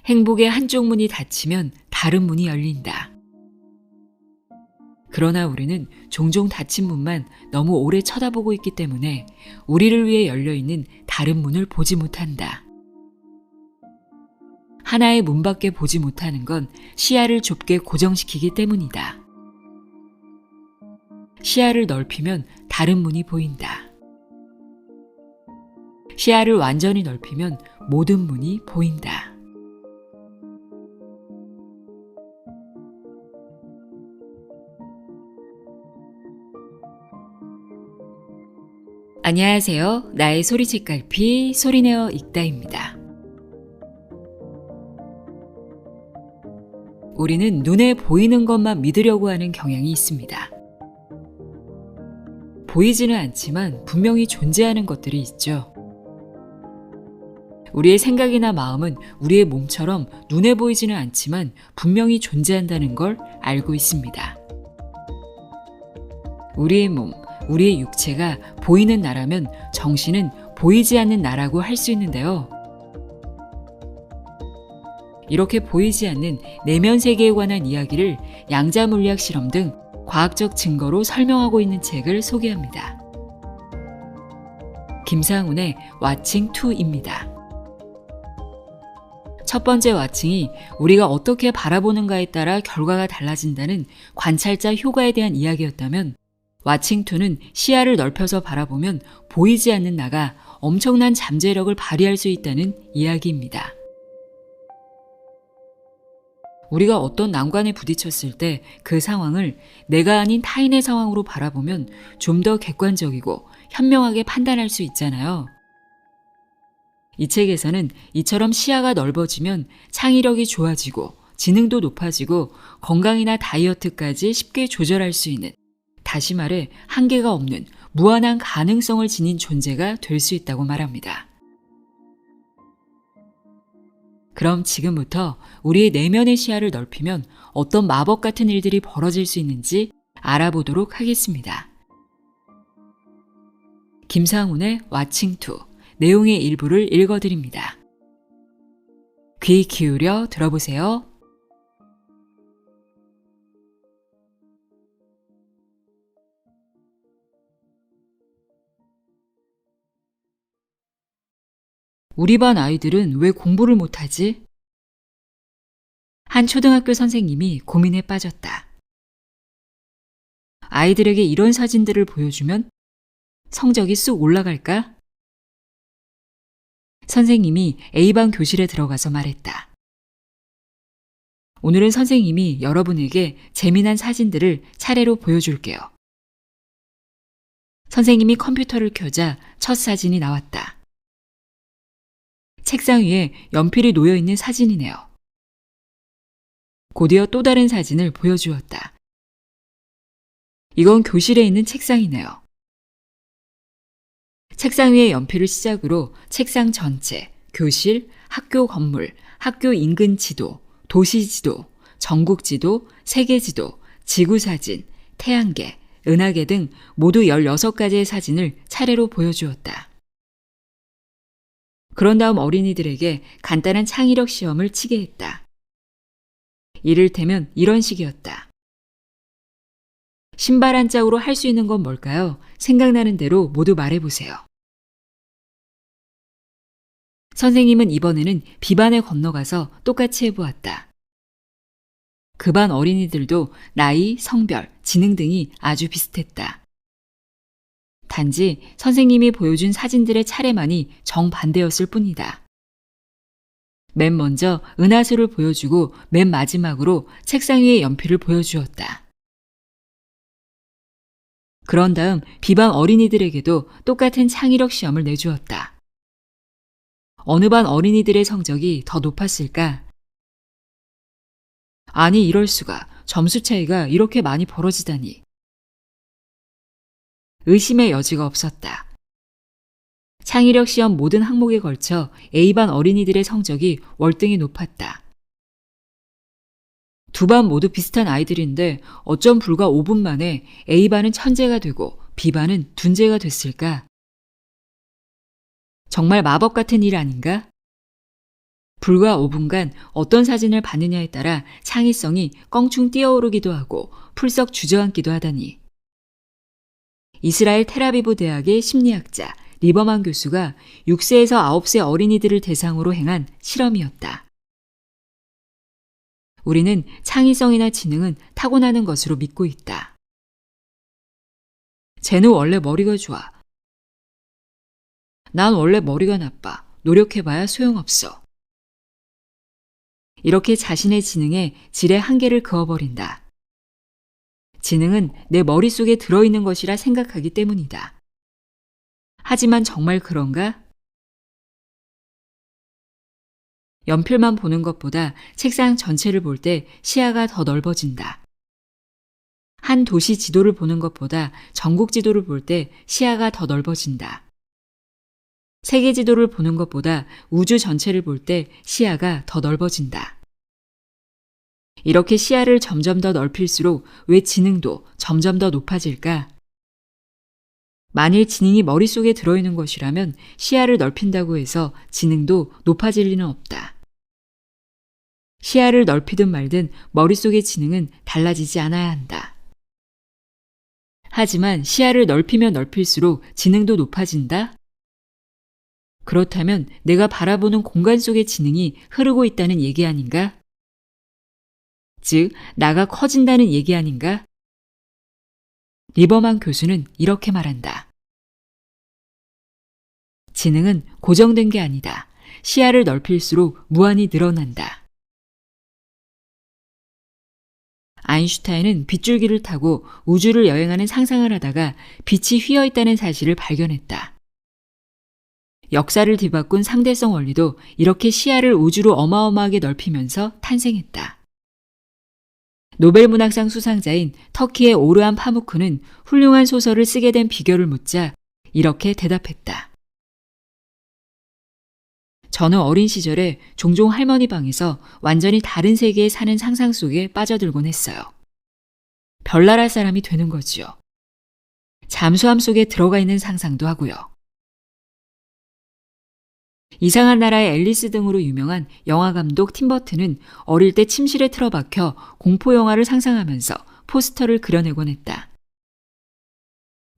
행복의 한쪽 문이 닫히면 다른 문이 열린다. 그러나 우리는 종종 닫힌 문만 너무 오래 쳐다보고 있기 때문에 우리를 위해 열려있는 다른 문을 보지 못한다. 하나의 문밖에 보지 못하는 건 시야를 좁게 고정시키기 때문이다. 시야를 넓히면 다른 문이 보인다. 시야를 완전히 넓히면 모든 문이 보인다. 안녕하세요. 나의 소리책갈피 소리내어 읽다입니다. 우리는 눈에 보이는 것만 믿으려고 하는 경향이 있습니다. 보이지는 않지만 분명히 존재하는 것들이 있죠. 우리의 생각이나 마음은 우리의 몸처럼 눈에 보이지는 않지만 분명히 존재한다는 걸 알고 있습니다. 우리의 몸, 우리의 육체가 보이는 나라면 정신은 보이지 않는 나라고 할 수 있는데요. 이렇게 보이지 않는 내면 세계에 관한 이야기를 양자물리학 실험 등 과학적 증거로 설명하고 있는 책을 소개합니다. 김상훈의 왓칭2입니다. 첫 번째 왓칭이 우리가 어떻게 바라보는가에 따라 결과가 달라진다는 관찰자 효과에 대한 이야기였다면, 왓칭2는 시야를 넓혀서 바라보면 보이지 않는 나가 엄청난 잠재력을 발휘할 수 있다는 이야기입니다. 우리가 어떤 난관에 부딪혔을 때 그 상황을 내가 아닌 타인의 상황으로 바라보면 좀 더 객관적이고 현명하게 판단할 수 있잖아요. 이 책에서는 이처럼 시야가 넓어지면 창의력이 좋아지고 지능도 높아지고 건강이나 다이어트까지 쉽게 조절할 수 있는, 다시 말해 한계가 없는 무한한 가능성을 지닌 존재가 될 수 있다고 말합니다. 그럼 지금부터 우리의 내면의 시야를 넓히면 어떤 마법 같은 일들이 벌어질 수 있는지 알아보도록 하겠습니다. 김상훈의 왓칭2, 내용의 일부를 읽어드립니다. 귀 기울여 들어보세요. 우리 반 아이들은 왜 공부를 못하지? 한 초등학교 선생님이 고민에 빠졌다. 아이들에게 이런 사진들을 보여주면 성적이 쑥 올라갈까? 선생님이 A반 교실에 들어가서 말했다. 오늘은 선생님이 여러분에게 재미난 사진들을 차례로 보여줄게요. 선생님이 컴퓨터를 켜자 첫 사진이 나왔다. 책상 위에 연필이 놓여있는 사진이네요. 곧이어 또 다른 사진을 보여주었다. 이건 교실에 있는 책상이네요. 책상 위에 연필을 시작으로 책상 전체, 교실, 학교 건물, 학교 인근 지도, 도시 지도, 전국 지도, 세계 지도, 지구 사진, 태양계, 은하계 등 모두 16가지의 사진을 차례로 보여주었다. 그런 다음 어린이들에게 간단한 창의력 시험을 치게 했다. 이를테면 이런 식이었다. 신발 한 짝으로 할 수 있는 건 뭘까요? 생각나는 대로 모두 말해보세요. 선생님은 이번에는 B반에 건너가서 똑같이 해보았다. 그 반 어린이들도 나이, 성별, 지능 등이 아주 비슷했다. 단지 선생님이 보여준 사진들의 차례만이 정반대였을 뿐이다. 맨 먼저 은하수를 보여주고 맨 마지막으로 책상 위에 연필을 보여주었다. 그런 다음 B반 어린이들에게도 똑같은 창의력 시험을 내주었다. 어느 반 어린이들의 성적이 더 높았을까? 아니, 이럴 수가. 점수 차이가 이렇게 많이 벌어지다니. 의심의 여지가 없었다. 창의력 시험 모든 항목에 걸쳐 A반 어린이들의 성적이 월등히 높았다. 두 반 모두 비슷한 아이들인데 어쩜 불과 5분 만에 A반은 천재가 되고 B반은 둔재가 됐을까? 정말 마법 같은 일 아닌가? 불과 5분간 어떤 사진을 봤느냐에 따라 창의성이 껑충 뛰어오르기도 하고 풀썩 주저앉기도 하다니. 이스라엘 텔아비브 대학의 심리학자 리버만 교수가 6세에서 9세 어린이들을 대상으로 행한 실험이었다. 우리는 창의성이나 지능은 타고나는 것으로 믿고 있다. 쟤는 원래 머리가 좋아. 난 원래 머리가 나빠. 노력해봐야 소용없어. 이렇게 자신의 지능에 질의 한계를 그어버린다. 지능은 내 머릿속에 들어있는 것이라 생각하기 때문이다. 하지만 정말 그런가? 연필만 보는 것보다 책상 전체를 볼 때 시야가 더 넓어진다. 한 도시 지도를 보는 것보다 전국 지도를 볼 때 시야가 더 넓어진다. 세계 지도를 보는 것보다 우주 전체를 볼 때 시야가 더 넓어진다. 이렇게 시야를 점점 더 넓힐수록 왜 지능도 점점 더 높아질까? 만일 지능이 머릿속에 들어있는 것이라면 시야를 넓힌다고 해서 지능도 높아질 리는 없다. 시야를 넓히든 말든 머릿속의 지능은 달라지지 않아야 한다. 하지만 시야를 넓히면 넓힐수록 지능도 높아진다? 그렇다면 내가 바라보는 공간 속의 지능이 흐르고 있다는 얘기 아닌가? 즉, 나가 커진다는 얘기 아닌가? 리버만 교수는 이렇게 말한다. 지능은 고정된 게 아니다. 시야를 넓힐수록 무한히 늘어난다. 아인슈타인은 빗줄기를 타고 우주를 여행하는 상상을 하다가 빛이 휘어있다는 사실을 발견했다. 역사를 뒤바꾼 상대성 원리도 이렇게 시야를 우주로 어마어마하게 넓히면서 탄생했다. 노벨 문학상 수상자인 터키의 오르한 파무크는 훌륭한 소설을 쓰게 된 비결을 묻자 이렇게 대답했다. 저는 어린 시절에 종종 할머니 방에서 완전히 다른 세계에 사는 상상 속에 빠져들곤 했어요. 별나라 사람이 되는 거지요. 잠수함 속에 들어가 있는 상상도 하고요. 이상한 나라의 앨리스 등으로 유명한 영화감독 팀버튼은 어릴 때 침실에 틀어박혀 공포영화를 상상하면서 포스터를 그려내곤 했다.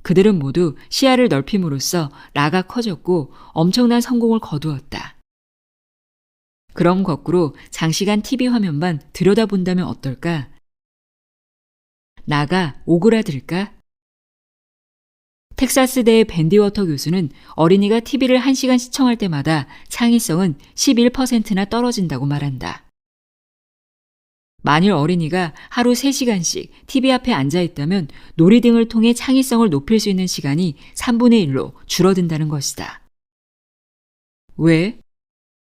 그들은 모두 시야를 넓힘으로써 라가 커졌고 엄청난 성공을 거두었다. 그럼 거꾸로 장시간 TV 화면만 들여다본다면 어떨까? 나가 오그라들까? 텍사스대의 밴디워터 교수는 어린이가 TV를 1시간 시청할 때마다 창의성은 11%나 떨어진다고 말한다. 만일 어린이가 하루 3시간씩 TV 앞에 앉아 있다면 놀이 등을 통해 창의성을 높일 수 있는 시간이 3분의 1로 줄어든다는 것이다. 왜?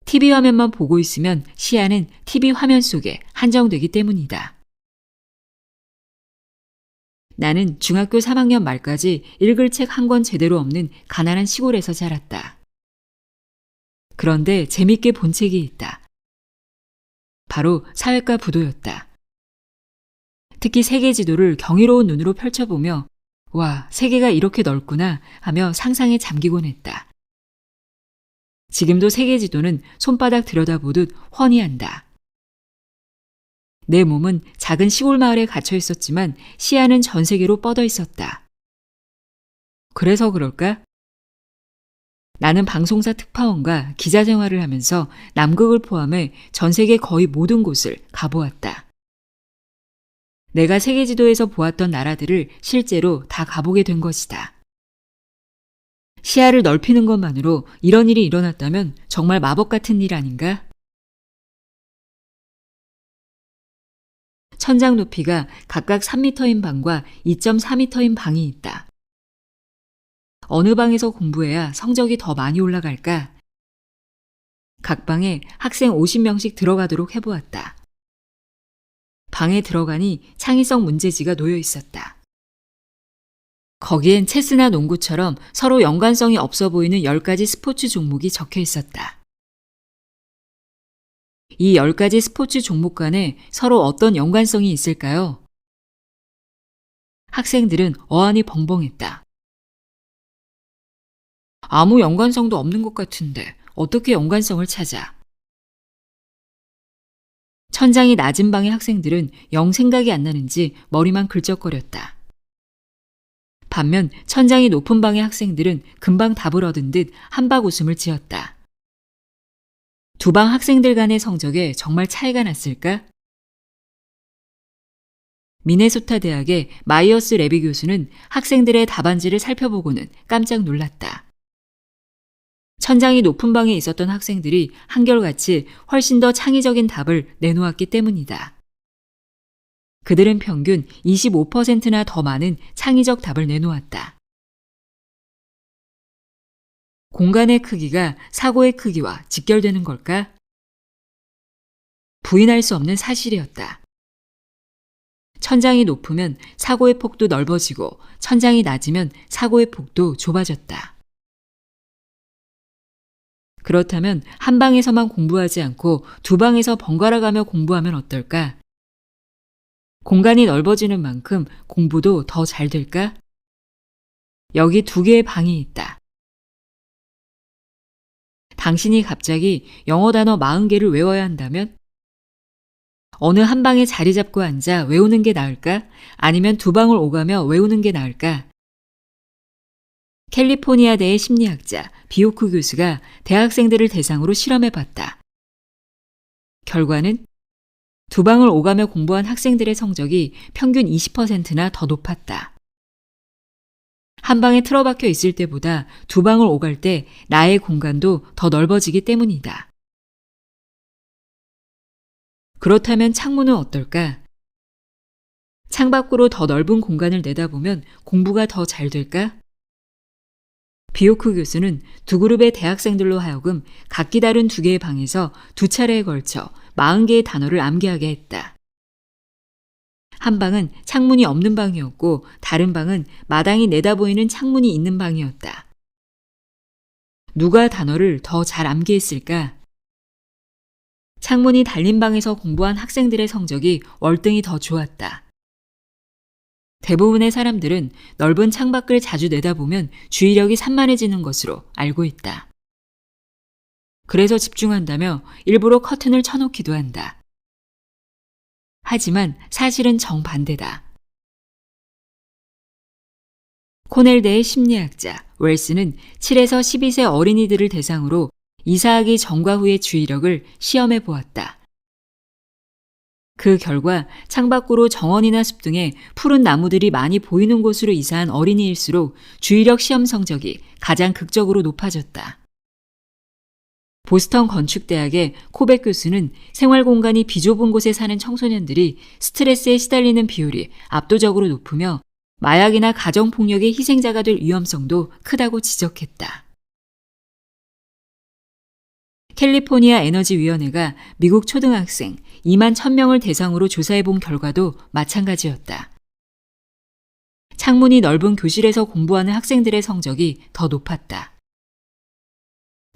TV 화면만 보고 있으면 시야는 TV 화면 속에 한정되기 때문이다. 나는 중학교 3학년 말까지 읽을 책 한 권 제대로 없는 가난한 시골에서 자랐다. 그런데 재밌게 본 책이 있다. 바로 사회과 부도였다. 특히 세계 지도를 경이로운 눈으로 펼쳐보며 와, 세계가 이렇게 넓구나 하며 상상에 잠기곤 했다. 지금도 세계 지도는 손바닥 들여다보듯 훤히 한다. 내 몸은 작은 시골 마을에 갇혀 있었지만 시야는 전 세계로 뻗어 있었다. 그래서 그럴까? 나는 방송사 특파원과 기자 생활을 하면서 남극을 포함해 전 세계 거의 모든 곳을 가보았다. 내가 세계 지도에서 보았던 나라들을 실제로 다 가보게 된 것이다. 시야를 넓히는 것만으로 이런 일이 일어났다면 정말 마법 같은 일 아닌가? 천장 높이가 각각 3m인 방과 2.4m인 방이 있다. 어느 방에서 공부해야 성적이 더 많이 올라갈까? 각 방에 학생 50명씩 들어가도록 해보았다. 방에 들어가니 창의성 문제지가 놓여 있었다. 거기엔 체스나 농구처럼 서로 연관성이 없어 보이는 10가지 스포츠 종목이 적혀 있었다. 이 10가지 스포츠 종목 간에 서로 어떤 연관성이 있을까요? 학생들은 어안이 벙벙했다. 아무 연관성도 없는 것 같은데 어떻게 연관성을 찾아? 천장이 낮은 방의 학생들은 영 생각이 안 나는지 머리만 긁적거렸다. 반면 천장이 높은 방의 학생들은 금방 답을 얻은 듯 한박 웃음을 지었다. 두 방 학생들 간의 성적에 정말 차이가 났을까? 미네소타 대학의 마이어스 레비 교수는 학생들의 답안지를 살펴보고는 깜짝 놀랐다. 천장이 높은 방에 있었던 학생들이 한결같이 훨씬 더 창의적인 답을 내놓았기 때문이다. 그들은 평균 25%나 더 많은 창의적 답을 내놓았다. 공간의 크기가 사고의 크기와 직결되는 걸까? 부인할 수 없는 사실이었다. 천장이 높으면 사고의 폭도 넓어지고 천장이 낮으면 사고의 폭도 좁아졌다. 그렇다면 한 방에서만 공부하지 않고 두 방에서 번갈아 가며 공부하면 어떨까? 공간이 넓어지는 만큼 공부도 더 잘 될까? 여기 두 개의 방이 있다. 당신이 갑자기 영어 단어 40개를 외워야 한다면? 어느 한 방에 자리 잡고 앉아 외우는 게 나을까? 아니면 두 방을 오가며 외우는 게 나을까? 캘리포니아대의 심리학자 비오크 교수가 대학생들을 대상으로 실험해봤다. 결과는 두 방을 오가며 공부한 학생들의 성적이 평균 20%나 더 높았다. 한 방에 틀어박혀 있을 때보다 두 방을 오갈 때 나의 공간도 더 넓어지기 때문이다. 그렇다면 창문은 어떨까? 창밖으로 더 넓은 공간을 내다보면 공부가 더 잘 될까? 비오크 교수는 두 그룹의 대학생들로 하여금 각기 다른 두 개의 방에서 두 차례에 걸쳐 40개의 단어를 암기하게 했다. 한 방은 창문이 없는 방이었고 다른 방은 마당이 내다보이는 창문이 있는 방이었다. 누가 단어를 더 잘 암기했을까? 창문이 달린 방에서 공부한 학생들의 성적이 월등히 더 좋았다. 대부분의 사람들은 넓은 창밖을 자주 내다보면 주의력이 산만해지는 것으로 알고 있다. 그래서 집중한다며 일부러 커튼을 쳐놓기도 한다. 하지만 사실은 정반대다. 코넬대의 심리학자 웰스는 7에서 12세 어린이들을 대상으로 이사하기 전과 후의 주의력을 시험해 보았다. 그 결과 창밖으로 정원이나 숲 등의 푸른 나무들이 많이 보이는 곳으로 이사한 어린이일수록 주의력 시험 성적이 가장 극적으로 높아졌다. 보스턴 건축대학의 코백 교수는 생활공간이 비좁은 곳에 사는 청소년들이 스트레스에 시달리는 비율이 압도적으로 높으며 마약이나 가정폭력의 희생자가 될 위험성도 크다고 지적했다. 캘리포니아 에너지위원회가 미국 초등학생 2만 1000명을 대상으로 조사해본 결과도 마찬가지였다. 창문이 넓은 교실에서 공부하는 학생들의 성적이 더 높았다.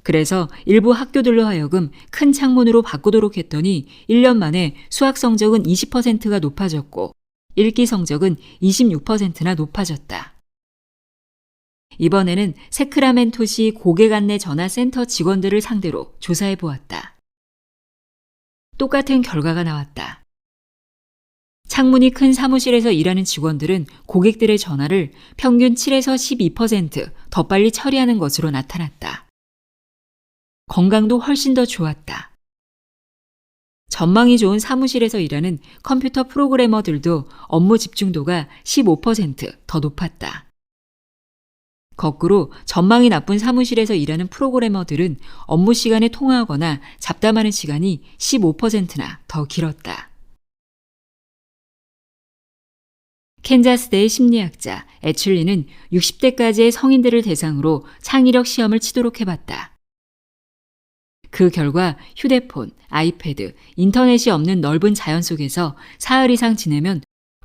그래서 일부 학교들로 하여금 큰 창문으로 바꾸도록 했더니 1년 만에 수학 성적은 20%가 높아졌고 읽기 성적은 26%나 높아졌다. 이번에는 세크라멘토시 고객 안내 전화 센터 직원들을 상대로 조사해 보았다. 똑같은 결과가 나왔다. 창문이 큰 사무실에서 일하는 직원들은 고객들의 전화를 평균 7에서 12% 더 빨리 처리하는 것으로 나타났다. 건강도 훨씬 더 좋았다. 전망이 좋은 사무실에서 일하는 컴퓨터 프로그래머들도 업무 집중도가 15% 더 높았다. 거꾸로 전망이 나쁜 사무실에서 일하는 프로그래머들은 업무 시간에 통화하거나 잡담하는 시간이 15%나 더 길었다. 캔자스대의 심리학자 애슐리는 60대까지의 성인들을 대상으로 창의력 시험을 치도록 해봤다. 그 결과 휴대폰, 아이패드, 인터넷이 없는 넓은 자연 속에서 사흘 이상 지내면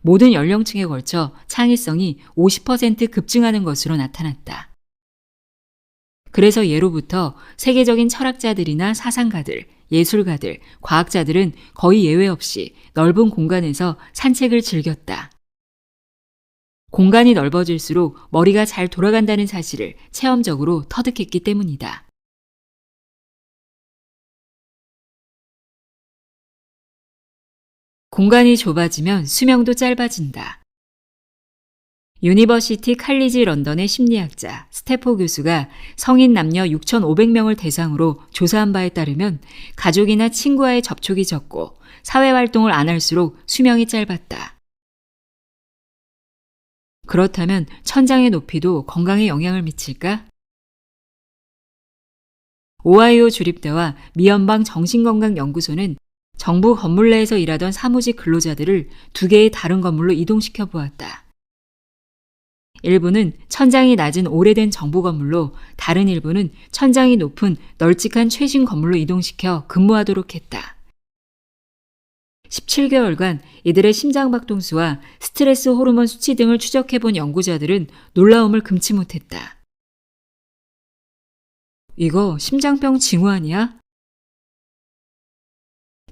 모든 연령층에 걸쳐 창의성이 50% 급증하는 것으로 나타났다. 그래서 예로부터 세계적인 철학자들이나 사상가들, 예술가들, 과학자들은 거의 예외 없이 넓은 공간에서 산책을 즐겼다. 공간이 넓어질수록 머리가 잘 돌아간다는 사실을 체험적으로 터득했기 때문이다. 공간이 좁아지면 수명도 짧아진다. 유니버시티 칼리지 런던의 심리학자 스테포 교수가 성인 남녀 6,500명을 대상으로 조사한 바에 따르면 가족이나 친구와의 접촉이 적고 사회활동을 안 할수록 수명이 짧았다. 그렇다면 천장의 높이도 건강에 영향을 미칠까? 오하이오 주립대와 미연방 정신건강연구소는 정부 건물 내에서 일하던 사무직 근로자들을 두 개의 다른 건물로 이동시켜 보았다. 일부는 천장이 낮은 오래된 정부 건물로, 다른 일부는 천장이 높은 널찍한 최신 건물로 이동시켜 근무하도록 했다. 17개월간 이들의 심장박동수와 스트레스 호르몬 수치 등을 추적해본 연구자들은 놀라움을 금치 못했다. 이거 심장병 징후 아니야?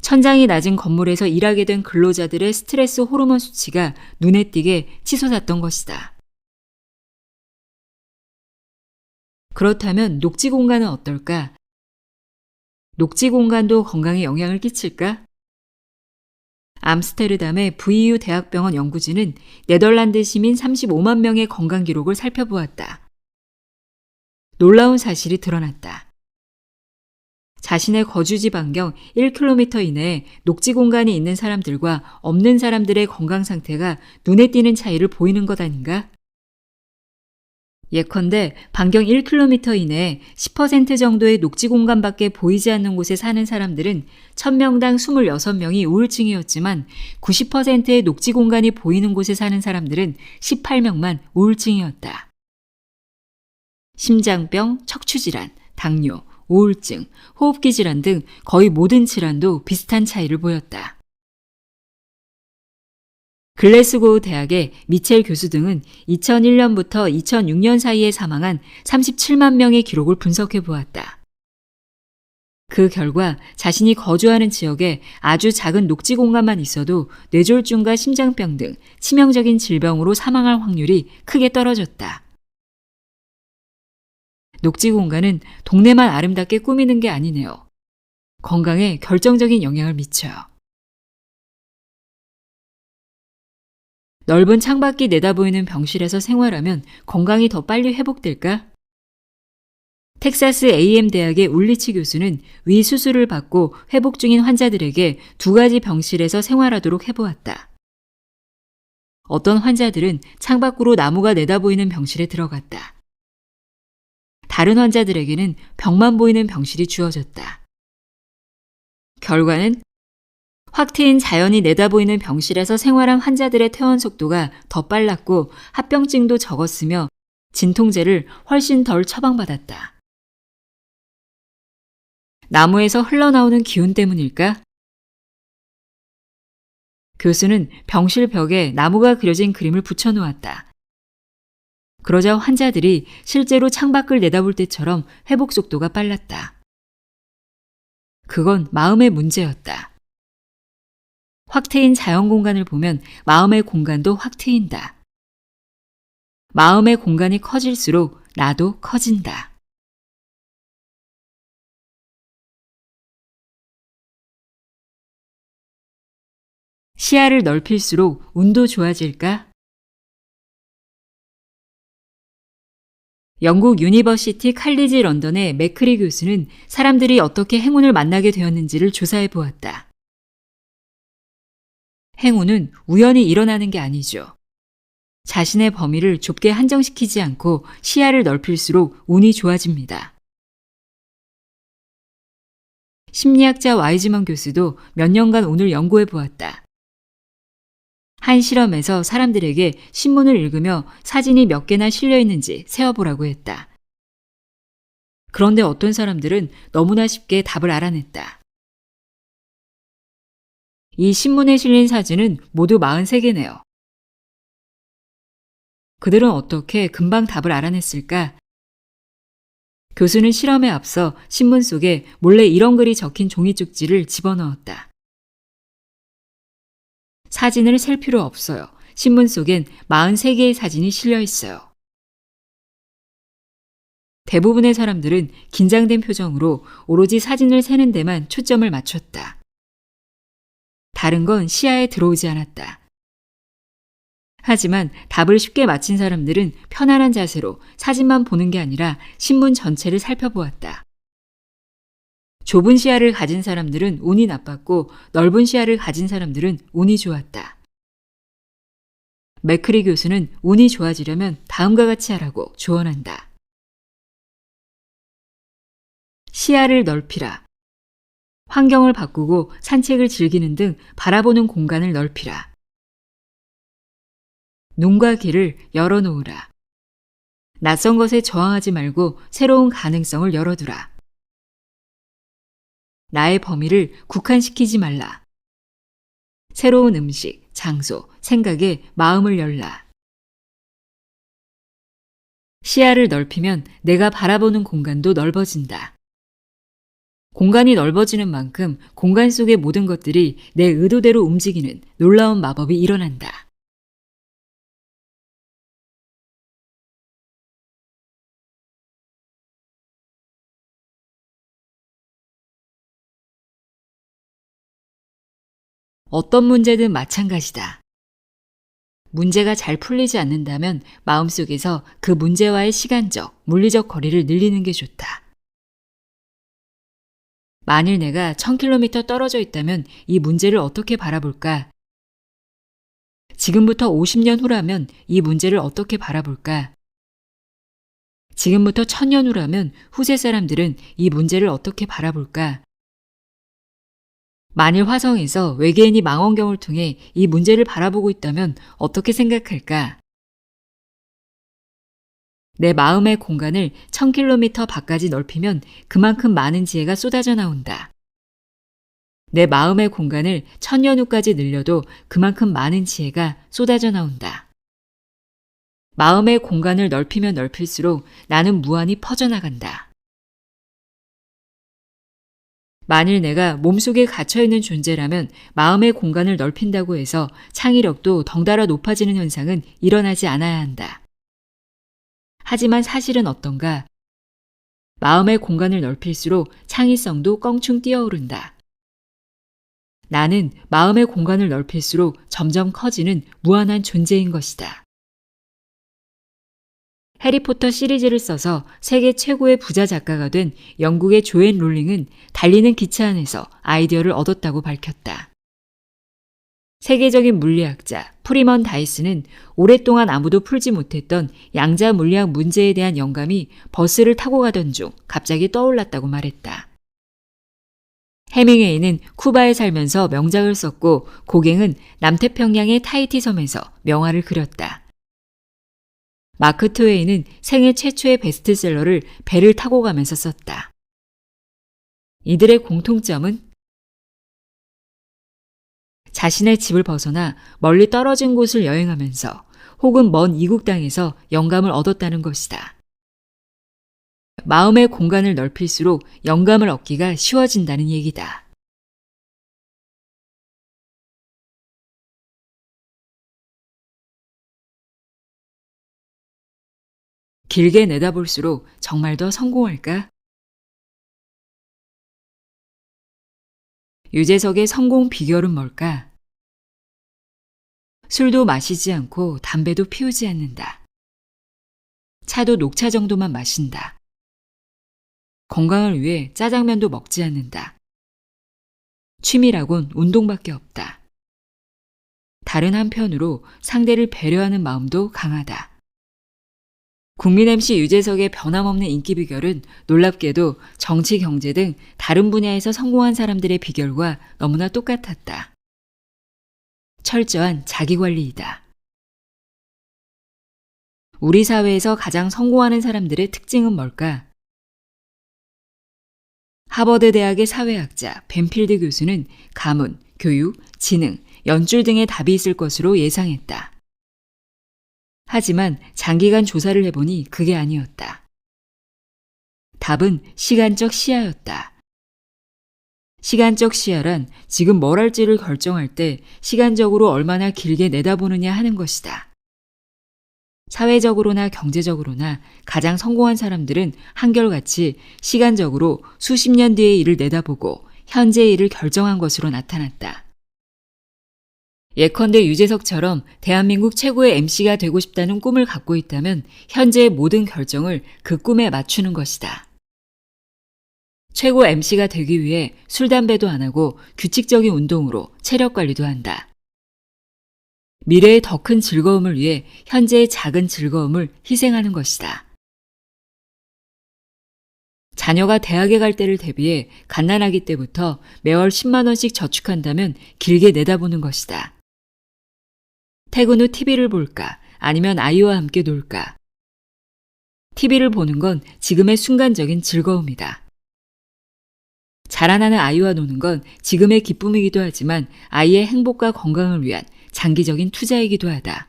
천장이 낮은 건물에서 일하게 된 근로자들의 스트레스 호르몬 수치가 눈에 띄게 치솟았던 것이다. 그렇다면 녹지 공간은 어떨까? 녹지 공간도 건강에 영향을 끼칠까? 암스테르담의 VU 대학병원 연구진은 네덜란드 시민 35만 명의 건강 기록을 살펴보았다. 놀라운 사실이 드러났다. 자신의 거주지 반경 1km 이내에 녹지 공간이 있는 사람들과 없는 사람들의 건강 상태가 눈에 띄는 차이를 보이는 것 아닌가? 예컨대 반경 1km 이내에 10% 정도의 녹지 공간밖에 보이지 않는 곳에 사는 사람들은 1000명당 26명이 우울증이었지만 90%의 녹지 공간이 보이는 곳에 사는 사람들은 18명만 우울증이었다. 심장병, 척추질환, 당뇨, 우울증, 호흡기 질환 등 거의 모든 질환도 비슷한 차이를 보였다. 글래스고우 대학의 미첼 교수 등은 2001년부터 2006년 사이에 사망한 37만 명의 기록을 분석해 보았다. 그 결과 자신이 거주하는 지역에 아주 작은 녹지 공간만 있어도 뇌졸중과 심장병 등 치명적인 질병으로 사망할 확률이 크게 떨어졌다. 녹지 공간은 동네만 아름답게 꾸미는 게 아니네요. 건강에 결정적인 영향을 미쳐요. 넓은 창밖이 내다보이는 병실에서 생활하면 건강이 더 빨리 회복될까? 텍사스 A&M 대학의 울리치 교수는 위 수술을 받고 회복 중인 환자들에게 두 가지 병실에서 생활하도록 해보았다. 어떤 환자들은 창밖으로 나무가 내다보이는 병실에 들어갔다. 다른 환자들에게는 벽만 보이는 병실이 주어졌다. 결과는 확 트인 자연이 내다보이는 병실에서 생활한 환자들의 퇴원 속도가 더 빨랐고 합병증도 적었으며 진통제를 훨씬 덜 처방받았다. 나무에서 흘러나오는 기운 때문일까? 교수는 병실 벽에 나무가 그려진 그림을 붙여놓았다. 그러자 환자들이 실제로 창밖을 내다볼 때처럼 회복 속도가 빨랐다. 그건 마음의 문제였다. 확 트인 자연 공간을 보면 마음의 공간도 확 트인다. 마음의 공간이 커질수록 나도 커진다. 시야를 넓힐수록 운도 좋아질까? 영국 유니버시티 칼리지 런던의 맥크리 교수는 사람들이 어떻게 행운을 만나게 되었는지를 조사해 보았다. 행운은 우연히 일어나는 게 아니죠. 자신의 범위를 좁게 한정시키지 않고 시야를 넓힐수록 운이 좋아집니다. 심리학자 와이즈먼 교수도 몇 년간 운을 연구해 보았다. 한 실험에서 사람들에게 신문을 읽으며 사진이 몇 개나 실려 있는지 세어보라고 했다. 그런데 어떤 사람들은 너무나 쉽게 답을 알아냈다. 이 신문에 실린 사진은 모두 43개네요. 그들은 어떻게 금방 답을 알아냈을까? 교수는 실험에 앞서 신문 속에 몰래 이런 글이 적힌 종이 쪽지를 집어넣었다. 사진을 셀 필요 없어요. 신문 속엔 43개의 사진이 실려 있어요. 대부분의 사람들은 긴장된 표정으로 오로지 사진을 세는 데만 초점을 맞췄다. 다른 건 시야에 들어오지 않았다. 하지만 답을 쉽게 맞힌 사람들은 편안한 자세로 사진만 보는 게 아니라 신문 전체를 살펴보았다. 좁은 시야를 가진 사람들은 운이 나빴고 넓은 시야를 가진 사람들은 운이 좋았다. 맥크리 교수는 운이 좋아지려면 다음과 같이 하라고 조언한다. 시야를 넓히라. 환경을 바꾸고 산책을 즐기는 등 바라보는 공간을 넓히라. 눈과 귀를 열어놓으라. 낯선 것에 저항하지 말고 새로운 가능성을 열어두라. 나의 범위를 국한시키지 말라. 새로운 음식, 장소, 생각에 마음을 열라. 시야를 넓히면 내가 바라보는 공간도 넓어진다. 공간이 넓어지는 만큼 공간 속의 모든 것들이 내 의도대로 움직이는 놀라운 마법이 일어난다. 어떤 문제든 마찬가지다. 문제가 잘 풀리지 않는다면 마음속에서 그 문제와의 시간적, 물리적 거리를 늘리는 게 좋다. 만일 내가 1000km 떨어져 있다면 이 문제를 어떻게 바라볼까? 지금부터 50년 후라면 이 문제를 어떻게 바라볼까? 지금부터 1000년 후라면 후세 사람들은 이 문제를 어떻게 바라볼까? 만일 화성에서 외계인이 망원경을 통해 이 문제를 바라보고 있다면 어떻게 생각할까? 내 마음의 공간을 1000km 밖까지 넓히면 그만큼 많은 지혜가 쏟아져 나온다. 내 마음의 공간을 1000년 후까지 늘려도 그만큼 많은 지혜가 쏟아져 나온다. 마음의 공간을 넓히면 넓힐수록 나는 무한히 퍼져나간다. 만일 내가 몸속에 갇혀있는 존재라면 마음의 공간을 넓힌다고 해서 창의력도 덩달아 높아지는 현상은 일어나지 않아야 한다. 하지만 사실은 어떤가? 마음의 공간을 넓힐수록 창의성도 껑충 뛰어오른다. 나는 마음의 공간을 넓힐수록 점점 커지는 무한한 존재인 것이다. 해리포터 시리즈를 써서 세계 최고의 부자 작가가 된 영국의 조앤 롤링은 달리는 기차 안에서 아이디어를 얻었다고 밝혔다. 세계적인 물리학자 프리먼 다이스는 오랫동안 아무도 풀지 못했던 양자 물리학 문제에 대한 영감이 버스를 타고 가던 중 갑자기 떠올랐다고 말했다. 해밍웨이는 쿠바에 살면서 명작을 썼고 고갱은 남태평양의 타히티 섬에서 명화를 그렸다. 마크 트웨이는 생애 최초의 베스트셀러를 배를 타고 가면서 썼다. 이들의 공통점은 자신의 집을 벗어나 멀리 떨어진 곳을 여행하면서 혹은 먼 이국 땅에서 영감을 얻었다는 것이다. 마음의 공간을 넓힐수록 영감을 얻기가 쉬워진다는 얘기다. 길게 내다볼수록 정말 더 성공할까? 유재석의 성공 비결은 뭘까? 술도 마시지 않고 담배도 피우지 않는다. 차도 녹차 정도만 마신다. 건강을 위해 짜장면도 먹지 않는다. 취미라곤 운동밖에 없다. 다른 한편으로 상대를 배려하는 마음도 강하다. 국민 MC 유재석의 변함없는 인기 비결은 놀랍게도 정치, 경제 등 다른 분야에서 성공한 사람들의 비결과 너무나 똑같았다. 철저한 자기관리이다. 우리 사회에서 가장 성공하는 사람들의 특징은 뭘까? 하버드 대학의 사회학자 벤필드 교수는 가문, 교육, 지능, 연줄 등의 답이 있을 것으로 예상했다. 하지만 장기간 조사를 해보니 그게 아니었다. 답은 시간적 시야였다. 시간적 시야란 지금 뭘 할지를 결정할 때 시간적으로 얼마나 길게 내다보느냐 하는 것이다. 사회적으로나 경제적으로나 가장 성공한 사람들은 한결같이 시간적으로 수십 년 뒤의 일을 내다보고 현재의 일을 결정한 것으로 나타났다. 예컨대 유재석처럼 대한민국 최고의 MC가 되고 싶다는 꿈을 갖고 있다면 현재의 모든 결정을 그 꿈에 맞추는 것이다. 최고 MC가 되기 위해 술, 담배도 안 하고 규칙적인 운동으로 체력 관리도 한다. 미래의 더 큰 즐거움을 위해 현재의 작은 즐거움을 희생하는 것이다. 자녀가 대학에 갈 때를 대비해 갓난아기 때부터 매월 10만 원씩 저축한다면 길게 내다보는 것이다. 퇴근 후 TV를 볼까? 아니면 아이와 함께 놀까? TV를 보는 건 지금의 순간적인 즐거움이다. 자라나는 아이와 노는 건 지금의 기쁨이기도 하지만 아이의 행복과 건강을 위한 장기적인 투자이기도 하다.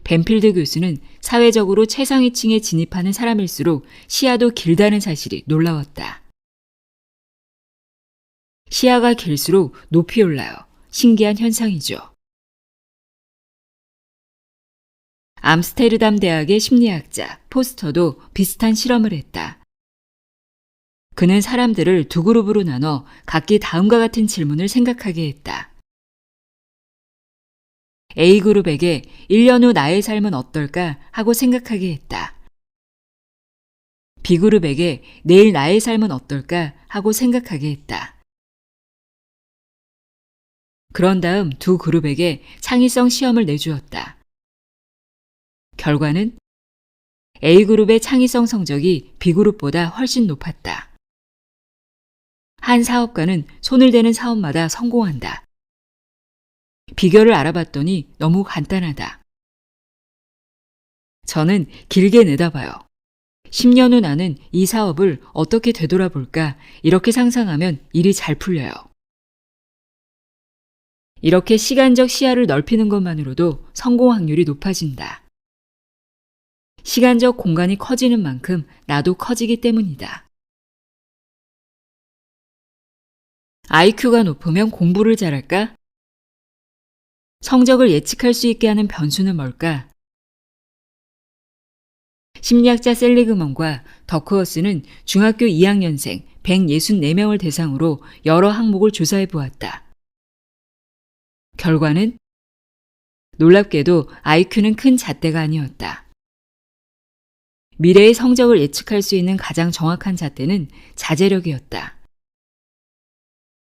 벤필드 교수는 사회적으로 최상위층에 진입하는 사람일수록 시야도 길다는 사실이 놀라웠다. 시야가 길수록 높이 올라요. 신기한 현상이죠. 암스테르담 대학의 심리학자 포스터도 비슷한 실험을 했다. 그는 사람들을 두 그룹으로 나눠 각기 다음과 같은 질문을 생각하게 했다. A그룹에게 1년 후 나의 삶은 어떨까 하고 생각하게 했다. B그룹에게 내일 나의 삶은 어떨까 하고 생각하게 했다. 그런 다음 두 그룹에게 창의성 시험을 내주었다. 결과는 A그룹의 창의성 성적이 B그룹보다 훨씬 높았다. 한 사업가는 손을 대는 사업마다 성공한다. 비결을 알아봤더니 너무 간단하다. 저는 길게 내다봐요. 10년 후 나는 이 사업을 어떻게 되돌아볼까 이렇게 상상하면 일이 잘 풀려요. 이렇게 시간적 시야를 넓히는 것만으로도 성공 확률이 높아진다. 시간적 공간이 커지는 만큼 나도 커지기 때문이다. IQ가 높으면 공부를 잘할까? 성적을 예측할 수 있게 하는 변수는 뭘까? 심리학자 셀리그먼과 더크워스는 중학교 2학년생 164명을 대상으로 여러 항목을 조사해 보았다. 결과는 놀랍게도 IQ는 큰 잣대가 아니었다. 미래의 성적을 예측할 수 있는 가장 정확한 잣대는 자제력이었다.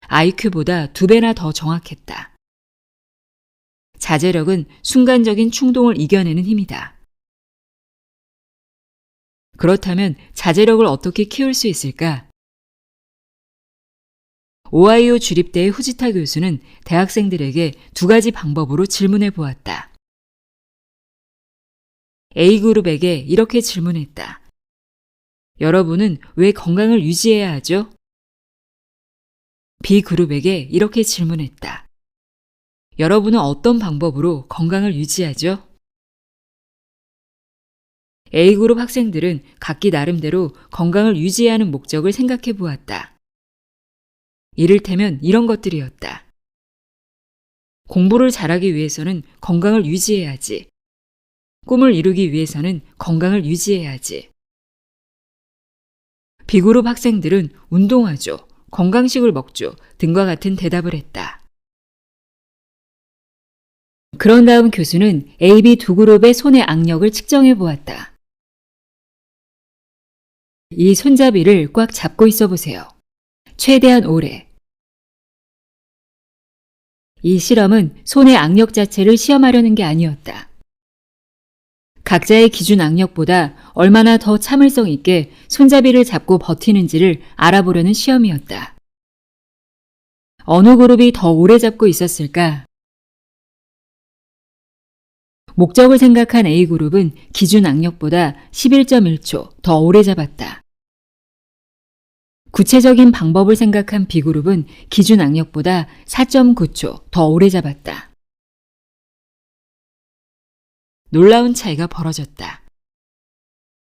IQ보다 2배나 더 정확했다. 자제력은 순간적인 충동을 이겨내는 힘이다. 그렇다면 자제력을 어떻게 키울 수 있을까? 오하이오 주립대의 후지타 교수는 대학생들에게 2가지 방법으로 질문해 보았다. A그룹에게 이렇게 질문했다. 여러분은 왜 건강을 유지해야 하죠? B그룹에게 이렇게 질문했다. 여러분은 어떤 방법으로 건강을 유지하죠? A그룹 학생들은 각기 나름대로 건강을 유지해야 하는 목적을 생각해 보았다. 이를테면 이런 것들이었다. 공부를 잘하기 위해서는 건강을 유지해야지. 꿈을 이루기 위해서는 건강을 유지해야지. B그룹 학생들은 운동하죠, 건강식을 먹죠 등과 같은 대답을 했다. 그런 다음 교수는 A, B 두 그룹의 손의 악력을 측정해 보았다. 이 손잡이를 꽉 잡고 있어 보세요. 최대한 오래. 이 실험은 손의 악력 자체를 시험하려는 게 아니었다. 각자의 기준 악력보다 얼마나 더 참을성 있게 손잡이를 잡고 버티는지를 알아보려는 시험이었다. 어느 그룹이 더 오래 잡고 있었을까? 목적을 생각한 A그룹은 기준 악력보다 11.1초 더 오래 잡았다. 구체적인 방법을 생각한 B그룹은 기준 악력보다 4.9초 더 오래 잡았다. 놀라운 차이가 벌어졌다.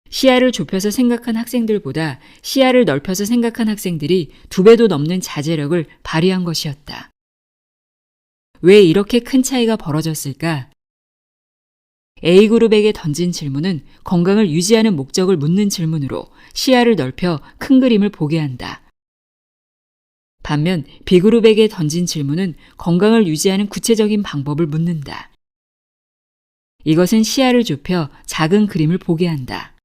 시야를 좁혀서 생각한 학생들보다 시야를 넓혀서 생각한 학생들이 2배도 넘는 자제력을 발휘한 것이었다. 왜 이렇게 큰 차이가 벌어졌을까? A그룹에게 던진 질문은 건강을 유지하는 목적을 묻는 질문으로 시야를 넓혀 큰 그림을 보게 한다. 반면 B그룹에게 던진 질문은 건강을 유지하는 구체적인 방법을 묻는다. 이것은 시야를 좁혀 작은 그림을 보게 한다.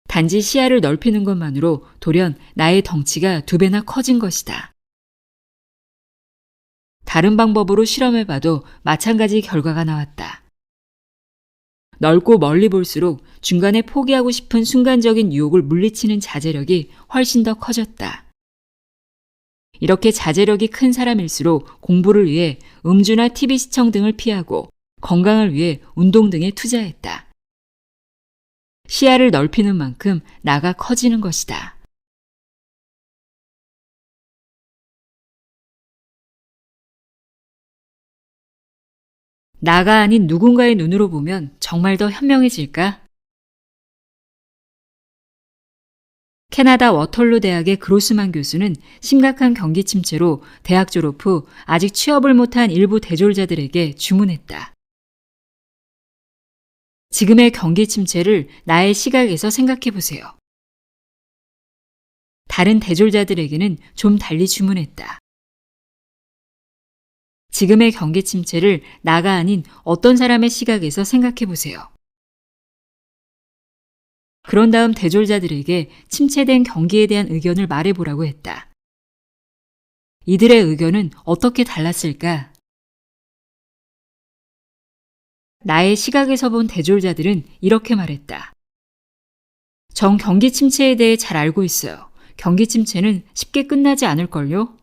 단지 시야를 넓히는 것만으로 돌연 나의 덩치가 2배나 커진 것이다. 다른 방법으로 실험해봐도 마찬가지 결과가 나왔다. 넓고 멀리 볼수록 중간에 포기하고 싶은 순간적인 유혹을 물리치는 자제력이 훨씬 더 커졌다. 이렇게 자제력이 큰 사람일수록 공부를 위해 음주나 TV 시청 등을 피하고 건강을 위해 운동 등에 투자했다. 시야를 넓히는 만큼 나가 커지는 것이다. 나가 아닌 누군가의 눈으로 보면 정말 더 현명해질까? 캐나다 워털루 대학의 그로스만 교수는 심각한 경기 침체로 대학 졸업 후 아직 취업을 못한 일부 대졸자들에게 주문했다. 지금의 경기 침체를 나의 시각에서 생각해 보세요. 다른 대졸자들에게는 좀 달리 주문했다. 지금의 경기 침체를 나가 아닌 어떤 사람의 시각에서 생각해 보세요. 그런 다음 대졸자들에게 침체된 경기에 대한 의견을 말해보라고 했다. 이들의 의견은 어떻게 달랐을까? 나의 시각에서 본 대졸자들은 이렇게 말했다. 전 경기 침체에 대해 잘 알고 있어요. 경기 침체는 쉽게 끝나지 않을걸요?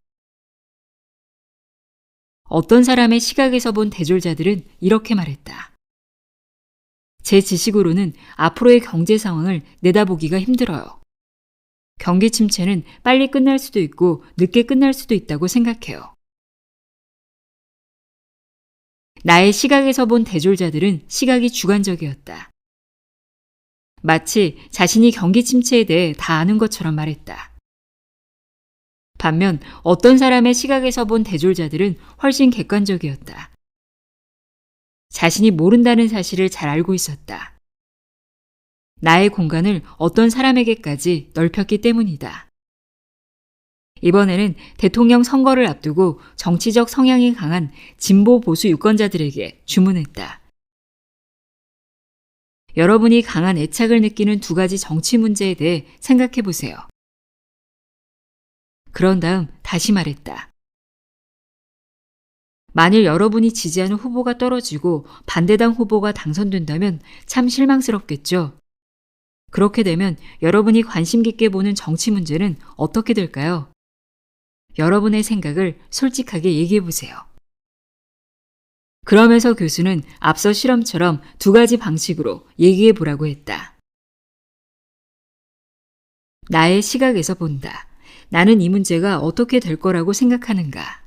어떤 사람의 시각에서 본 대졸자들은 이렇게 말했다. 제 지식으로는 앞으로의 경제 상황을 내다보기가 힘들어요. 경기 침체는 빨리 끝날 수도 있고 늦게 끝날 수도 있다고 생각해요. 나의 시각에서 본 대졸자들은 시각이 주관적이었다. 마치 자신이 경기 침체에 대해 다 아는 것처럼 말했다. 반면 어떤 사람의 시각에서 본 대졸자들은 훨씬 객관적이었다. 자신이 모른다는 사실을 잘 알고 있었다. 나의 공간을 어떤 사람에게까지 넓혔기 때문이다. 이번에는 대통령 선거를 앞두고 정치적 성향이 강한 진보 보수 유권자들에게 주문했다. 여러분이 강한 애착을 느끼는 2가지 정치 문제에 대해 생각해 보세요. 그런 다음 다시 말했다. 만일 여러분이 지지하는 후보가 떨어지고 반대당 후보가 당선된다면 참 실망스럽겠죠. 그렇게 되면 여러분이 관심 깊게 보는 정치 문제는 어떻게 될까요? 여러분의 생각을 솔직하게 얘기해 보세요. 그러면서 교수는 앞서 실험처럼 2가지 방식으로 얘기해 보라고 했다. 나의 시각에서 본다. 나는 이 문제가 어떻게 될 거라고 생각하는가?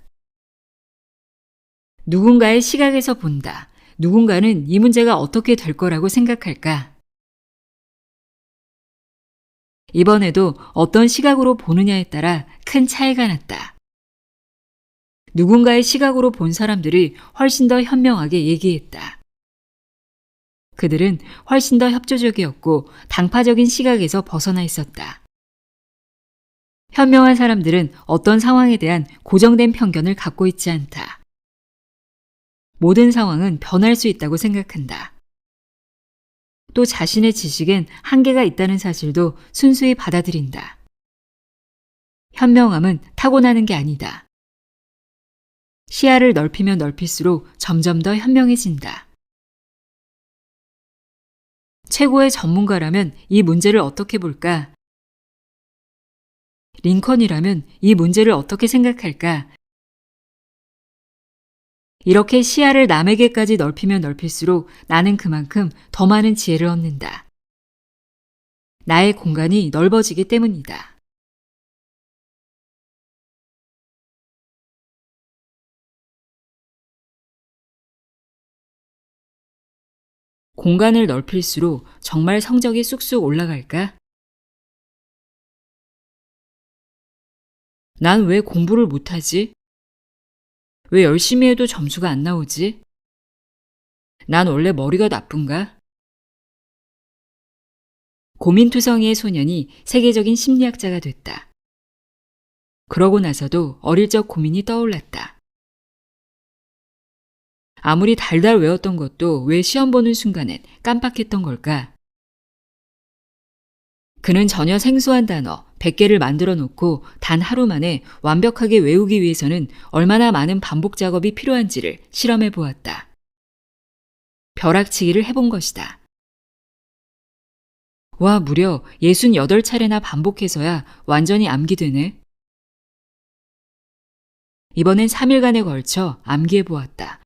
누군가의 시각에서 본다. 누군가는 이 문제가 어떻게 될 거라고 생각할까? 이번에도 어떤 시각으로 보느냐에 따라 큰 차이가 났다. 누군가의 시각으로 본 사람들이 훨씬 더 현명하게 얘기했다. 그들은 훨씬 더 협조적이었고 당파적인 시각에서 벗어나 있었다. 현명한 사람들은 어떤 상황에 대한 고정된 편견을 갖고 있지 않다. 모든 상황은 변할 수 있다고 생각한다. 또 자신의 지식엔 한계가 있다는 사실도 순수히 받아들인다. 현명함은 타고나는 게 아니다. 시야를 넓히면 넓힐수록 점점 더 현명해진다. 최고의 전문가라면 이 문제를 어떻게 볼까? 링컨이라면 이 문제를 어떻게 생각할까? 이렇게 시야를 남에게까지 넓히면 넓힐수록 나는 그만큼 더 많은 지혜를 얻는다. 나의 공간이 넓어지기 때문이다. 공간을 넓힐수록 정말 성적이 쑥쑥 올라갈까? 난 왜 공부를 못하지? 왜 열심히 해도 점수가 안 나오지? 난 원래 머리가 나쁜가? 고민투성이의 소년이 세계적인 심리학자가 됐다. 그러고 나서도 어릴 적 고민이 떠올랐다. 아무리 달달 외웠던 것도 왜 시험 보는 순간엔 깜빡했던 걸까? 그는 전혀 생소한 단어 100개를 만들어 놓고 단 하루 만에 완벽하게 외우기 위해서는 얼마나 많은 반복 작업이 필요한지를 실험해 보았다. 벼락치기를 해본 것이다. 와, 무려 68차례나 반복해서야 완전히 암기되네. 이번엔 3일간에 걸쳐 암기해 보았다.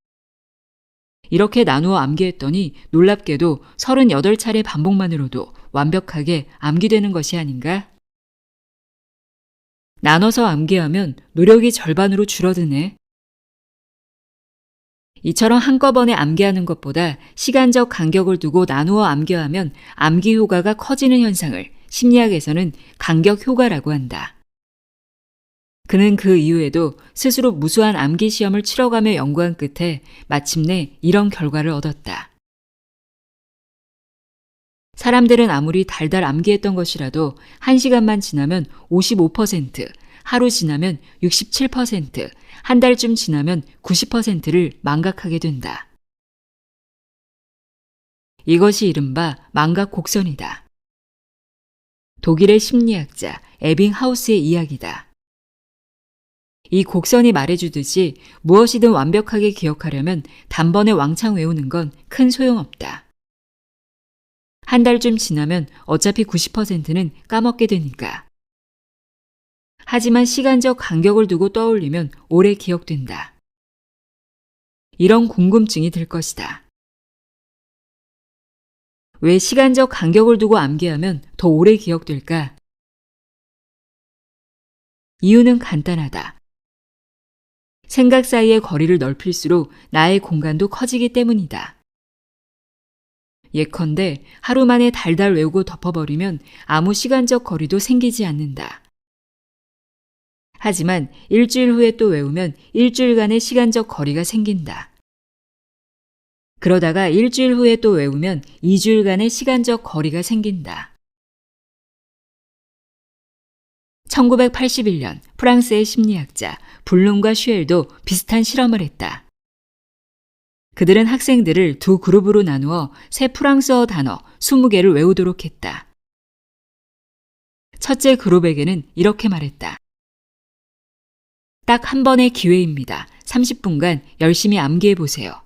이렇게 나누어 암기했더니 놀랍게도 38차례 반복만으로도 완벽하게 암기되는 것이 아닌가? 나눠서 암기하면 노력이 절반으로 줄어드네. 이처럼 한꺼번에 암기하는 것보다 시간적 간격을 두고 나누어 암기하면 암기 효과가 커지는 현상을 심리학에서는 간격 효과라고 한다. 그는 그 이후에도 스스로 무수한 암기 시험을 치러가며 연구한 끝에 마침내 이런 결과를 얻었다. 사람들은 아무리 달달 암기했던 것이라도 1시간만 지나면 55%, 하루 지나면 67%, 한 달쯤 지나면 90%를 망각하게 된다. 이것이 이른바 망각 곡선이다. 독일의 심리학자 에빙하우스의 이야기다. 이 곡선이 말해주듯이 무엇이든 완벽하게 기억하려면 단번에 왕창 외우는 건 큰 소용없다. 한 달쯤 지나면 어차피 90%는 까먹게 되니까. 하지만 시간적 간격을 두고 떠올리면 오래 기억된다. 이런 궁금증이 들 것이다. 왜 시간적 간격을 두고 암기하면 더 오래 기억될까? 이유는 간단하다. 생각 사이의 거리를 넓힐수록 나의 공간도 커지기 때문이다. 예컨대 하루 만에 달달 외우고 덮어버리면 아무 시간적 거리도 생기지 않는다. 하지만 일주일 후에 또 외우면 일주일간의 시간적 거리가 생긴다. 그러다가 일주일 후에 또 외우면 2주일간의 시간적 거리가 생긴다. 1981년 프랑스의 심리학자 블룸과 슈엘도 비슷한 실험을 했다. 그들은 학생들을 두 그룹으로 나누어 새 프랑스어 단어 20개를 외우도록 했다. 첫째 그룹에게는 이렇게 말했다. 딱 한 번의 기회입니다. 30분간 열심히 암기해 보세요.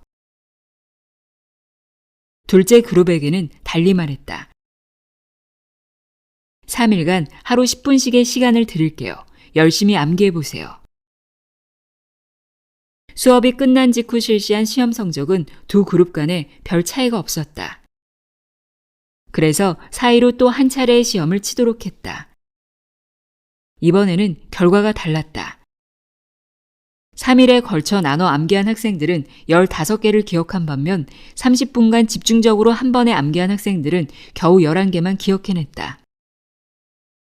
둘째 그룹에게는 달리 말했다. 3일간 하루 10분씩의 시간을 드릴게요. 열심히 암기해 보세요. 수업이 끝난 직후 실시한 시험 성적은 두 그룹 간에 별 차이가 없었다. 그래서 사이로 또 한 차례의 시험을 치도록 했다. 이번에는 결과가 달랐다. 3일에 걸쳐 나눠 암기한 학생들은 15개를 기억한 반면 30분간 집중적으로 한 번에 암기한 학생들은 겨우 11개만 기억해냈다.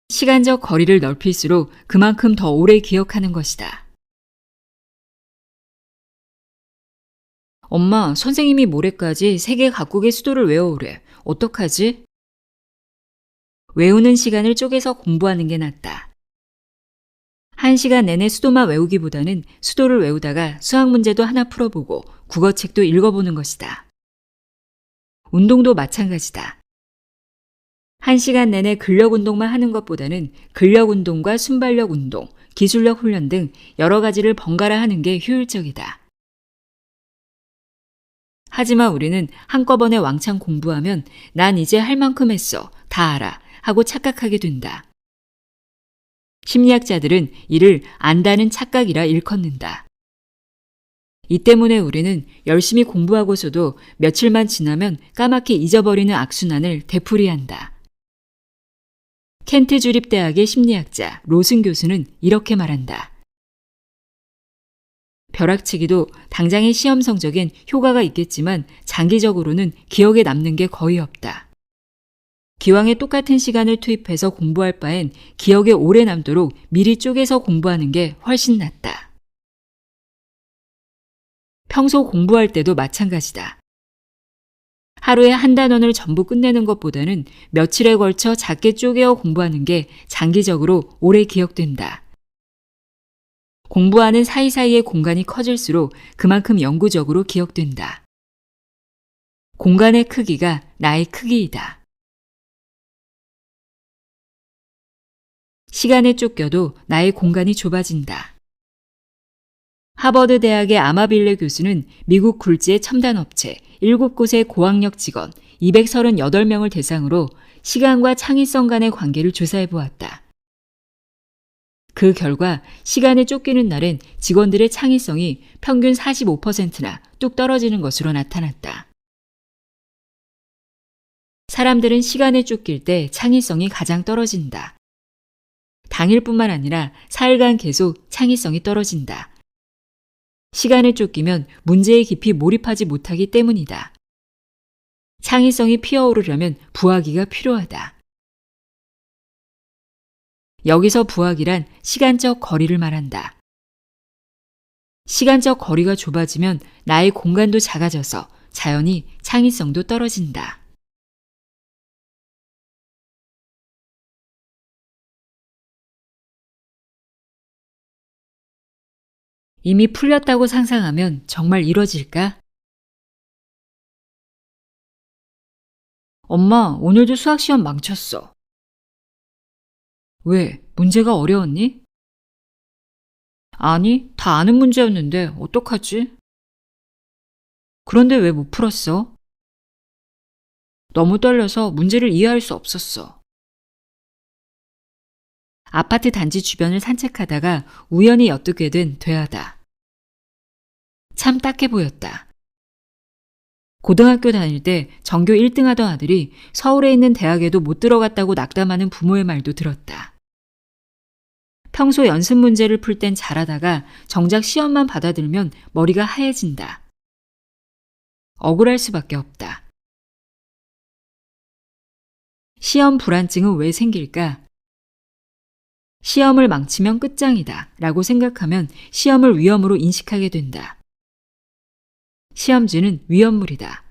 시간적 거리를 넓힐수록 그만큼 더 오래 기억하는 것이다. 엄마, 선생님이 모레까지 세계 각국의 수도를 외워오래. 어떡하지? 외우는 시간을 쪼개서 공부하는 게 낫다. 1시간 내내 수도만 외우기보다는 수도를 외우다가 수학 문제도 하나 풀어보고 국어책도 읽어보는 것이다. 운동도 마찬가지다. 1시간 내내 근력 운동만 하는 것보다는 근력 운동과 순발력 운동, 기술력 훈련 등 여러 가지를 번갈아 하는 게 효율적이다. 하지만 우리는 한꺼번에 왕창 공부하면 난 이제 할 만큼 했어, 다 알아 하고 착각하게 된다. 심리학자들은 이를 안다는 착각이라 일컫는다. 이 때문에 우리는 열심히 공부하고서도 며칠만 지나면 까맣게 잊어버리는 악순환을 되풀이한다. 켄트 주립대학의 심리학자 로슨 교수는 이렇게 말한다. 벼락치기도 당장의 시험 성적엔 효과가 있겠지만 장기적으로는 기억에 남는 게 거의 없다. 기왕에 똑같은 시간을 투입해서 공부할 바엔 기억에 오래 남도록 미리 쪼개서 공부하는 게 훨씬 낫다. 평소 공부할 때도 마찬가지다. 하루에 한 단원을 전부 끝내는 것보다는 며칠에 걸쳐 작게 쪼개어 공부하는 게 장기적으로 오래 기억된다. 공부하는 사이사이의 공간이 커질수록 그만큼 영구적으로 기억된다. 공간의 크기가 나의 크기이다. 시간에 쫓겨도 나의 공간이 좁아진다. 하버드 대학의 아마빌레 교수는 미국 굴지의 첨단 업체 7곳의 고학력 직원 238명을 대상으로 시간과 창의성 간의 관계를 조사해 보았다. 그 결과 시간에 쫓기는 날엔 직원들의 창의성이 평균 45%나 뚝 떨어지는 것으로 나타났다. 사람들은 시간에 쫓길 때 창의성이 가장 떨어진다. 당일뿐만 아니라 사흘간 계속 창의성이 떨어진다. 시간에 쫓기면 문제에 깊이 몰입하지 못하기 때문이다. 창의성이 피어오르려면 부하기가 필요하다. 여기서 부하기란 시간적 거리를 말한다. 시간적 거리가 좁아지면 나의 공간도 작아져서 자연히 창의성도 떨어진다. 이미 풀렸다고 상상하면 정말 이뤄질까? 엄마, 오늘도 수학시험 망쳤어. 왜? 문제가 어려웠니? 아니, 다 아는 문제였는데 어떡하지? 그런데 왜 못 풀었어? 너무 떨려서 문제를 이해할 수 없었어. 아파트 단지 주변을 산책하다가 우연히 엿듣게 된 대화다. 참 딱해 보였다. 고등학교 다닐 때 전교 1등 하던 아들이 서울에 있는 대학에도 못 들어갔다고 낙담하는 부모의 말도 들었다. 평소 연습 문제를 풀 땐 잘하다가 정작 시험만 받아들면 머리가 하얘진다. 억울할 수밖에 없다. 시험 불안증은 왜 생길까? 시험을 망치면 끝장이다 라고 생각하면 시험을 위험으로 인식하게 된다. 시험지는 위험물이다.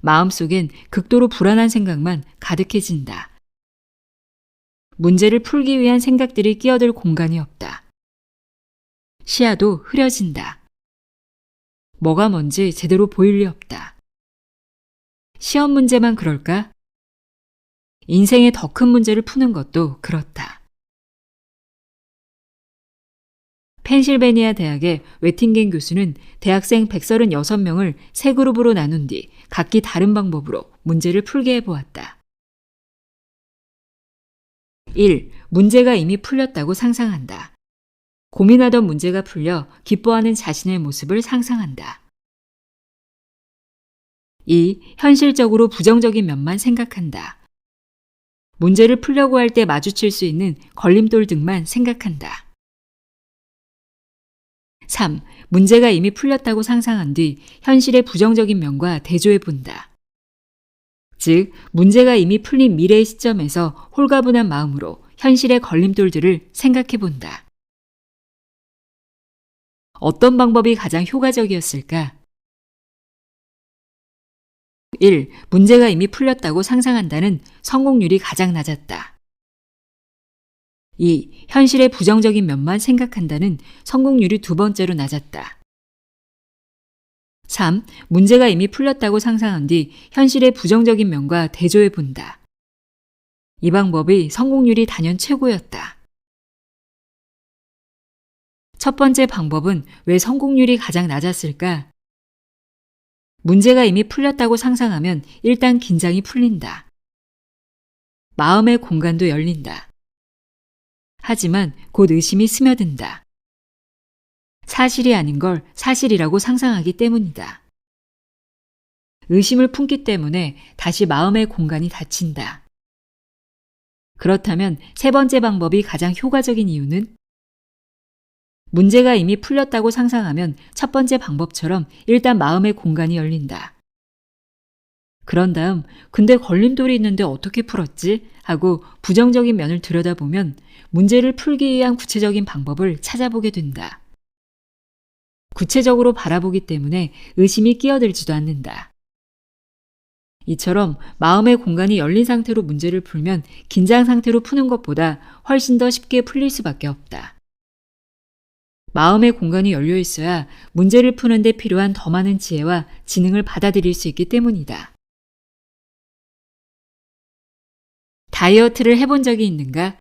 마음속엔 극도로 불안한 생각만 가득해진다. 문제를 풀기 위한 생각들이 끼어들 공간이 없다. 시야도 흐려진다. 뭐가 뭔지 제대로 보일 리 없다. 시험 문제만 그럴까? 인생의 더 큰 문제를 푸는 것도 그렇다. 펜실베니아 대학의 웨팅겐 교수는 대학생 136명을 세 그룹으로 나눈 뒤 각기 다른 방법으로 문제를 풀게 해보았다. 1. 문제가 이미 풀렸다고 상상한다. 고민하던 문제가 풀려 기뻐하는 자신의 모습을 상상한다. 2. 현실적으로 부정적인 면만 생각한다. 문제를 풀려고 할 때 마주칠 수 있는 걸림돌 등만 생각한다. 3. 문제가 이미 풀렸다고 상상한 뒤 현실의 부정적인 면과 대조해 본다. 즉, 문제가 이미 풀린 미래의 시점에서 홀가분한 마음으로 현실의 걸림돌들을 생각해 본다. 어떤 방법이 가장 효과적이었을까? 1. 문제가 이미 풀렸다고 상상한다는 성공률이 가장 낮았다. 2. 현실의 부정적인 면만 생각한다는 성공률이 두 번째로 낮았다. 3. 문제가 이미 풀렸다고 상상한 뒤 현실의 부정적인 면과 대조해 본다. 이 방법이 성공률이 단연 최고였다. 첫 번째 방법은 왜 성공률이 가장 낮았을까? 문제가 이미 풀렸다고 상상하면 일단 긴장이 풀린다. 마음의 공간도 열린다. 하지만 곧 의심이 스며든다. 사실이 아닌 걸 사실이라고 상상하기 때문이다. 의심을 품기 때문에 다시 마음의 공간이 닫힌다. 그렇다면 세 번째 방법이 가장 효과적인 이유는? 문제가 이미 풀렸다고 상상하면 첫 번째 방법처럼 일단 마음의 공간이 열린다. 그런 다음 근데 걸림돌이 있는데 어떻게 풀었지? 하고 부정적인 면을 들여다보면 문제를 풀기 위한 구체적인 방법을 찾아보게 된다. 구체적으로 바라보기 때문에 의심이 끼어들지도 않는다. 이처럼 마음의 공간이 열린 상태로 문제를 풀면 긴장 상태로 푸는 것보다 훨씬 더 쉽게 풀릴 수밖에 없다. 마음의 공간이 열려 있어야 문제를 푸는 데 필요한 더 많은 지혜와 지능을 받아들일 수 있기 때문이다. 다이어트를 해본 적이 있는가?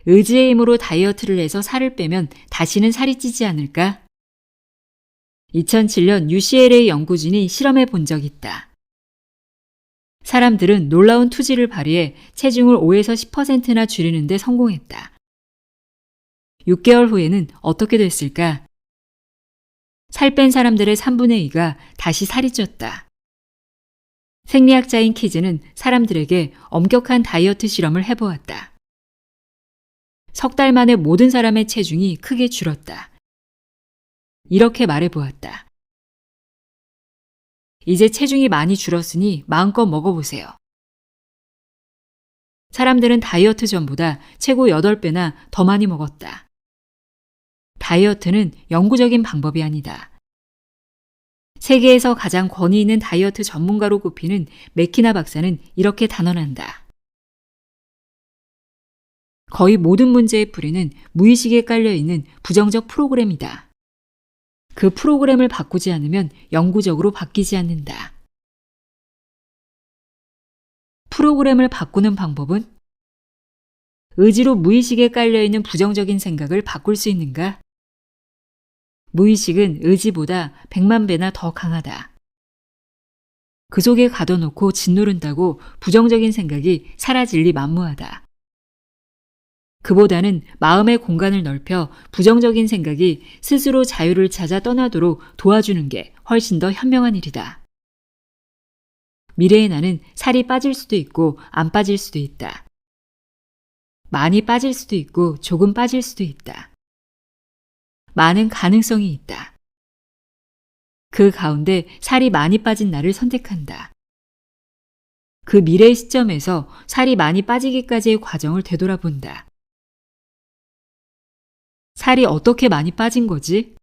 의지의 힘으로 다이어트를 해서 살을 빼면 다시는 살이 찌지 않을까? 2007년 UCLA 연구진이 실험해 본 적이 있다. 사람들은 놀라운 투지를 발휘해 체중을 5에서 10%나 줄이는 데 성공했다. 6개월 후에는 어떻게 됐을까? 살 뺀 사람들의 3분의 2가 다시 살이 쪘다. 생리학자인 키즈는 사람들에게 엄격한 다이어트 실험을 해보았다. 석 달 만에 모든 사람의 체중이 크게 줄었다. 이렇게 말해보았다. 이제 체중이 많이 줄었으니 마음껏 먹어보세요. 사람들은 다이어트 전보다 최고 8배나 더 많이 먹었다. 다이어트는 영구적인 방법이 아니다. 세계에서 가장 권위 있는 다이어트 전문가로 꼽히는 맥키나 박사는 이렇게 단언한다. 거의 모든 문제의 뿌리는 무의식에 깔려있는 부정적 프로그램이다. 그 프로그램을 바꾸지 않으면 영구적으로 바뀌지 않는다. 프로그램을 바꾸는 방법은? 의지로 무의식에 깔려있는 부정적인 생각을 바꿀 수 있는가? 무의식은 의지보다 100만 배나 더 강하다. 그 속에 가둬놓고 짓누른다고 부정적인 생각이 사라질 리 만무하다. 그보다는 마음의 공간을 넓혀 부정적인 생각이 스스로 자유를 찾아 떠나도록 도와주는 게 훨씬 더 현명한 일이다. 미래의 나는 살이 빠질 수도 있고 안 빠질 수도 있다. 많이 빠질 수도 있고 조금 빠질 수도 있다. 많은 가능성이 있다. 그 가운데 살이 많이 빠진 나를 선택한다. 그 미래의 시점에서 살이 많이 빠지기까지의 과정을 되돌아본다. 살이 어떻게 많이 빠진 거지?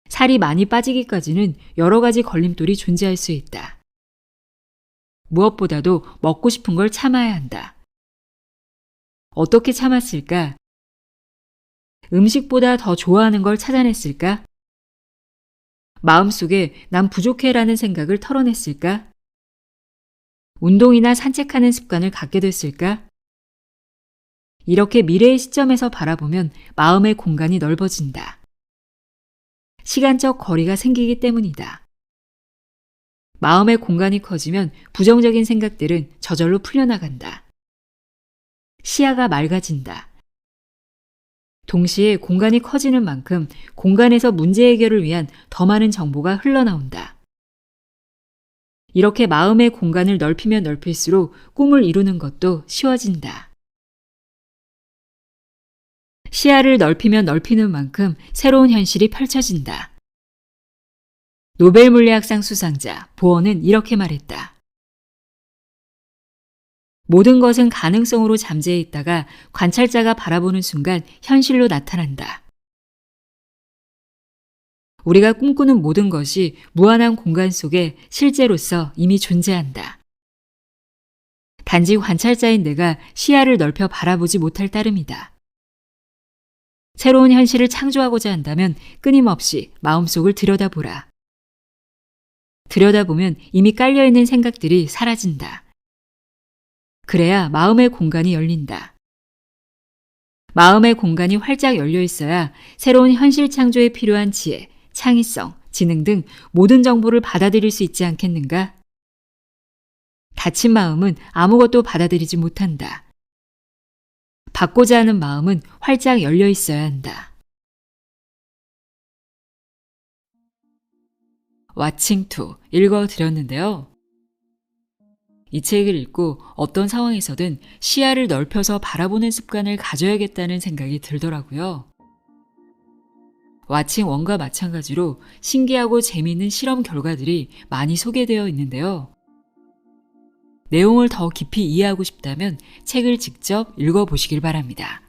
살이 많이 빠지기까지는 여러 가지 걸림돌이 존재할 수 있다. 무엇보다도 먹고 싶은 걸 참아야 한다. 어떻게 참았을까? 음식보다 더 좋아하는 걸 찾아냈을까? 마음속에 난 부족해라는 생각을 털어냈을까? 운동이나 산책하는 습관을 갖게 됐을까? 이렇게 미래의 시점에서 바라보면 마음의 공간이 넓어진다. 시간적 거리가 생기기 때문이다. 마음의 공간이 커지면 부정적인 생각들은 저절로 풀려나간다. 시야가 맑아진다. 동시에 공간이 커지는 만큼 공간에서 문제 해결을 위한 더 많은 정보가 흘러나온다. 이렇게 마음의 공간을 넓히면 넓힐수록 꿈을 이루는 것도 쉬워진다. 시야를 넓히면 넓히는 만큼 새로운 현실이 펼쳐진다. 노벨 물리학상 수상자 보어는 이렇게 말했다. 모든 것은 가능성으로 잠재해 있다가 관찰자가 바라보는 순간 현실로 나타난다. 우리가 꿈꾸는 모든 것이 무한한 공간 속에 실제로서 이미 존재한다. 단지 관찰자인 내가 시야를 넓혀 바라보지 못할 따름이다. 새로운 현실을 창조하고자 한다면 끊임없이 마음속을 들여다보라. 들여다보면 이미 깔려있는 생각들이 사라진다. 그래야 마음의 공간이 열린다. 마음의 공간이 활짝 열려 있어야 새로운 현실 창조에 필요한 지혜, 창의성, 지능 등 모든 정보를 받아들일 수 있지 않겠는가? 닫힌 마음은 아무것도 받아들이지 못한다. 받고자 하는 마음은 활짝 열려 있어야 한다. 왓칭 2 읽어드렸는데요. 이 책을 읽고 어떤 상황에서든 시야를 넓혀서 바라보는 습관을 가져야겠다는 생각이 들더라고요. 왓칭 1과 마찬가지로 신기하고 재미있는 실험 결과들이 많이 소개되어 있는데요. 내용을 더 깊이 이해하고 싶다면 책을 직접 읽어보시길 바랍니다.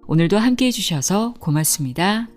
오늘도 함께 해주셔서 고맙습니다.